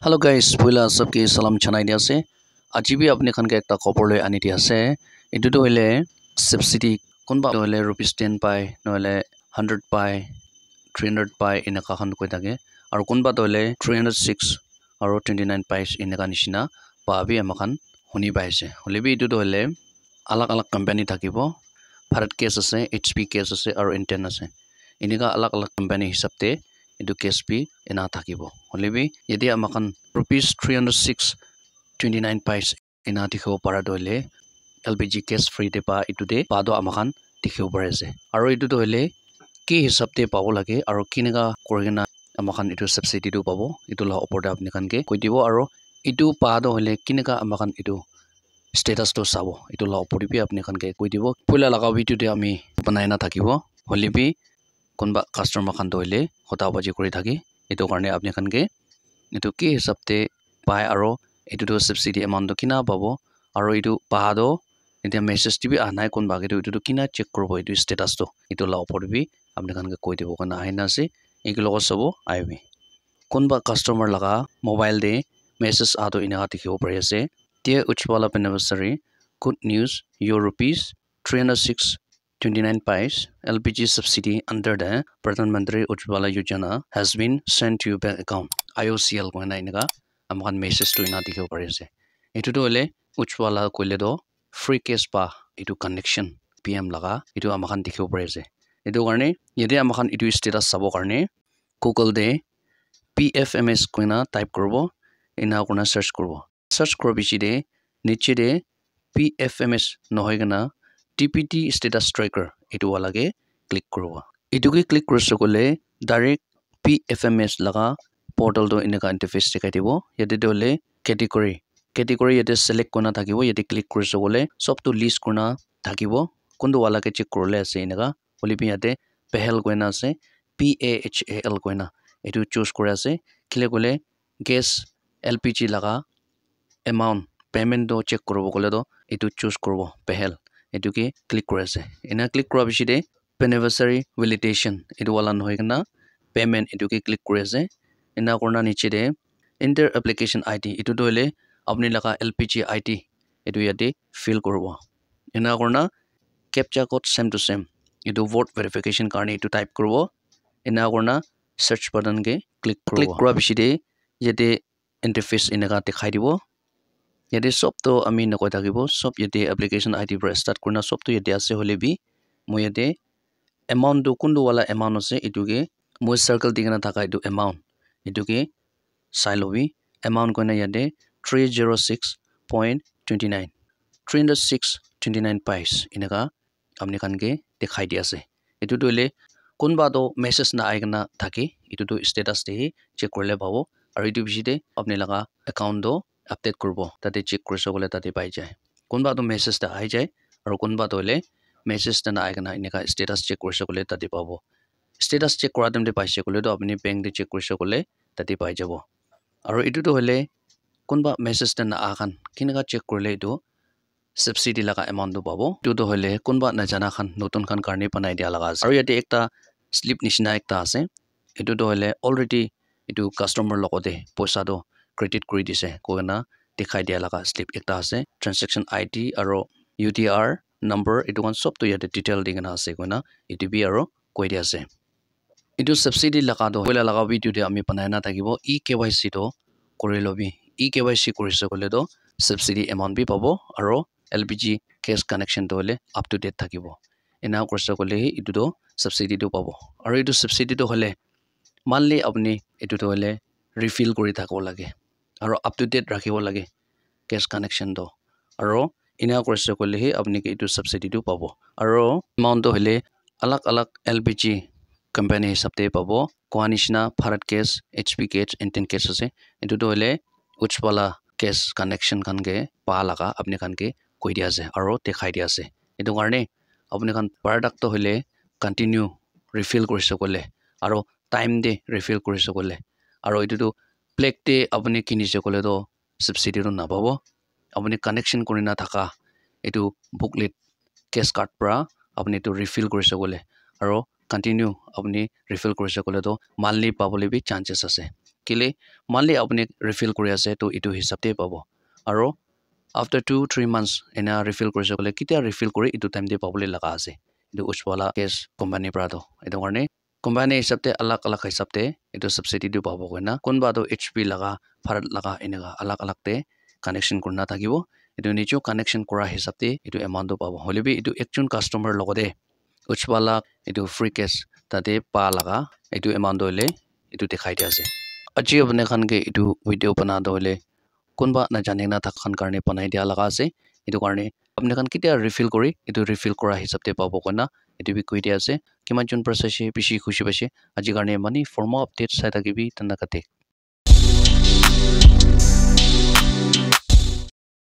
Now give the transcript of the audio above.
hello guys पहिला सबके सलाम छनाई दिया से आज भी अपने खान के एकटा खबर লৈ আনি দিয়া আছে এটো হইলে সাবসিডি কোনবা হইলে ₹10 পায় নহলে 100 পায় 300 পায় এনেকা খান কই থাকে আৰু কোনবা হইলে 306 আৰু 29 পাইছ এনেকা নিচিনা পাবি আমাখান শুনি পাইছে হলেবি এটো হইলে আলাগ আলাগ কোম্পানি থাকিব ভাৰত কেছ আছে এইচপি কেছ আছে আৰু ইন্টেন আছে এনেকা আলাগ আলাগ কোম্পানি হিচাপতে এটো কেছপি এনা থাকিব হলেবি যদি আমাখান ₹306.29 পাইছ এনা দিখো পাৰা দলে এলপিজি কেছ ফ্ৰী দে পা ইটুতে পাদো আমাখান দেখিব পাৰেছে আৰু ইটুটো হইলে কি হিচাপতে পাব লাগে আৰু কিনেকা কৰিনা আমাখান ইটু সাবসিডিটো পাব ইটু লা ওপৰতে আপনি খানকে কৈ দিব আৰু ইটু পাদো হইলে কিনেকা আমাখান ইটু স্ট্যাটাস তো চাব ইটু লা ওপৰতে আপনি খানকে কৈ দিব পইলা লাগা ভিডিওতে আমি বনাই না থাকিব হলিবি কোনবা কাস্টমাৰ খান দইলে হতাবাজি কৰি থাকি এটো কাৰণে আপনি খানকে এটো কি হিচাপতে পায় আৰু এটো সাবসিডি এমাউন্ট কিনা পাব আৰু এটো পাহাদো এতিয়া মেসেজ টিভি আনাই কোন বাগে এটো কিনা চেক করব এটো স্ট্যাটাস তো এটো লা ওপৰবি আপনি খানকে কৈ দিব কানা আইনা আছে এগুলো সব আইবি কোনবা কাস্টমাৰ লাগা মোবাইল দে মেসেজ আদো ইনা দেখিব পাৰি আছে তে উচ্চবালা beneficiary good news your ₹306.29 paise LPG subsidy under the Pradhan Mantri Ujjwala Yojana has been sent to your bank account IOCL ko na inaga amkan message to ina dikhibo pare ase etu to hole Ujjwala koile do free case pa etu connection PM laga etu amkan dikhibo pare ase etu karne yede amkan etu status sabo karne Google de PFMS ko na type korbo ina kona search korbo bichi de niche de PFMS nohoy gana TPT status tracker etu wala ge click korbo etu ge click korso kole direct PFMS laga portal do inaka interface dekhai dibo yate dole category yate select kona thakibo yate click korso kole sob to list kona thakibo kondo wala ke check korle ase inaka holibi yate pehel koina ase PAHAL koina etu choose kore ase kile kole gas LPG laga amount payment do check korobo kole do etu choose korbo pehel etu ke click kore ase ina click kora bichi de beneficiary validation etu wala nohoi kana payment etu ke click kore ase ina korna niche de enter application ID etu doile apni laga LPG ID etu yate fill korbo ina korna captcha code same to same etu vote verification karne etu type korbo ina korna search button ke click kora bichi de yate interface inaga dekhai dibo yate sob to ami nakoi thakibo sob yate application ID pra start korna sob to yate ase hole bi moi yate amount do kundu wala amount ase etu ke moi circle dikena thaka etu amount etu ke sai lobi amount koina yate 306.29 306.29 paise inaka apni khan ke dekhai di ase etu doile kunba do message na aigna thaki etu to status de check korle babo aru etu bichi de apni laga account do update korbo tate check korso kole tate pai jai kunba do message ta ai jai aru kunba doile message ta na aigna inaka status check korso kole tate pabo status check kora dem de paise kole do apni bank de check korso kole tate pai jabo aru etu to hole kunba message ta na akan kinaka check korle etu subsidy laga amount do pabo etu to hole kunba na jana khan notun khan karne banai dia laga ase aru yate ekta slip nishina ekta ase etu to hole already etu customer logote poisa do credit kori dise koina dekhai dia laga slip ekta ase transaction ID aru UTR number etu kan sob to yate detail dingena ase koina etu bi aru koi dia ase etu subsidy laga do hoila laga video de ami banai na thakibo eKYC do kori lobi eKYC korise kole do subsidy amount bi pabo aru LPG gas connection to hole up to date thakibo ena korse kole etu do subsidy do pabo aru etu subsidy do hole manli apni etu to hole refill kori thakbo lage aru up to date rakhibo lage gas connection do aru ina korse kole apni ke etu subsidy do pabo aru amount do hole alag alag LPG company hisabte pabo koanishna Bharat Gas HP Gas Indian Gas ase etu to hole Ujjwala gas connection khan ke pa laga apni khan ke koi dia ase aru dekhai dia ase etu karne apni khan product to hole continue refill korise kole aru time de refill korise kole aru etu to black de apni kinise kole do subsidy ro na pabo apni connection korina thaka etu booklet gas card pra apni to refill korise kole aru continue apni refill korise kole do monthly pabole bi chances ase কেলে monthly apni refill kori ase to itu hisab te pabo aro after 2-3 months ena refill korise kole kitia refill kori itu time de pabole laga ase itu Ujjwala case company pra do etu karne company hisab te alak hisab te itu subsidy du pabo koina kunba do HP laga Bharat laga enega alak te connection kurna thakibo itu nicho connection kora hisab te itu amount do pabo holebi itu ekjon customer logode Ujjwala itu free case tate pa laga itu amount do le itu dekhai dia ase aji apne khan ke itu video bana do le kunba na jane na thakhan karne banai dia laga ase itu karne apne khan kitia refill kori itu refill kora hisab te pabo koina itu bi koi dia ase kiman jon process bishi khushi base aji karne mani formal update sai thakibi tanda kate